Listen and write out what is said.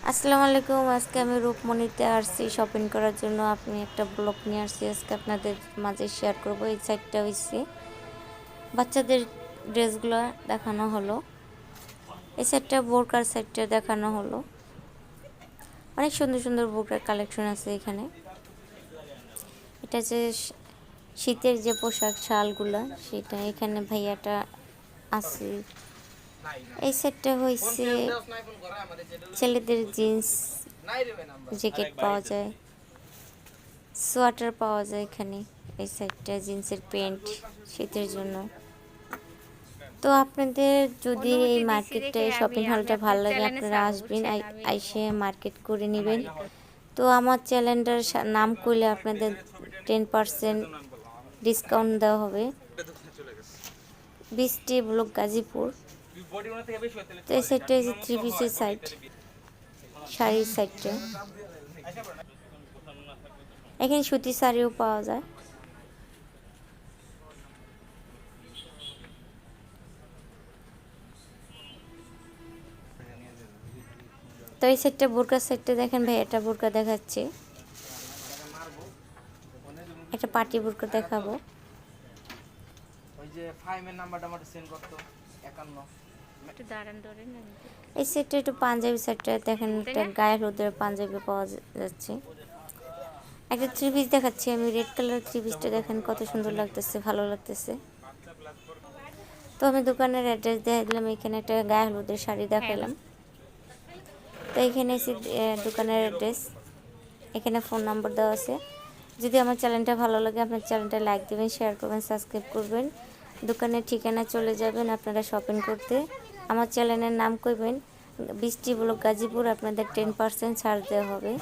আসসালামু আলাইকুম। আজকে আমি রূপমণিতে আসছি শপিং করার জন্য। আমি একটা ব্লগ নিয়ে আসছি, আজকে আপনাদের মাঝে শেয়ার করব। এই সাইডটা হচ্ছে বাচ্চাদের ড্রেসগুলো দেখানো হলো, এই সাইডটা বোরকার সাইডটা দেখানো হলো। অনেক সুন্দর সুন্দর বোরকার কালেকশন আছে এখানে। এটা যে শীতের যে পোশাক শালগুলা, সেটা এখানে ভাইয়াটা আছে। এই সেটটা হয়েছে ছেলেদের জিন্স জ্যাকেট পাওয়া যায়, সোয়েটার পাওয়া যায় এখানে। এই সাইডটা জিন্সের প্যান্ট শীতের জন্য। তো আপনাদের যদি এই মার্কেটটা শপিং হলটা ভালো লাগে, আপনারা আসবেন, আইসে মার্কেট করে নেবেন। তো আমার চ্যানেলটার নাম করলে আপনাদের 10% ডিসকাউন্ট দেওয়া হবে। বৃষ্টি ব্লক গাজীপুর। তো এই সাইডটা হচ্ছে 3 পিসের সাইড, শাড়ির সাইডটা। এখানে সুতি শাড়িও পাওয়া যায়। তো এই সেটটা বোরকার সেটটা দেখেন ভাই, এটা বোরকা দেখাচ্ছে, একটা পার্টি বোরকা দেখাবো। এই সেটটা একটু পাঞ্জাবি সেটটা দেখেন, একটা গায়ের রোদের পাঞ্জাবি পাওয়া যাচ্ছে। একটা 3 পিস দেখাচ্ছি আমি, রেড কালার 3 পিসটা দেখেন কত সুন্দর লাগতেছে, ভালো লাগতেছে। তো আমি দোকানের অ্যাড্রেস দিয়ে দিলাম, এখানে একটা গায়ে হলুদের শাড়ি দেখালাম। তো এখানে এসে দোকানের অ্যাড্রেস, এখানে ফোন নাম্বার দেওয়া আছে। যদি আমার চ্যানেলটা ভালো লাগে, আপনার চ্যানেলটা লাইক দেবেন, শেয়ার করবেন, সাবস্ক্রাইব করবেন। দোকানের ঠিকানা চলে যাবেন আপনারা শপিং করতে। আমার চ্যানেলের নাম করবেন বৃষ্টি ব্লক গাজীপুর, আপনাদের 10% ছাড় দেওয়া হবে।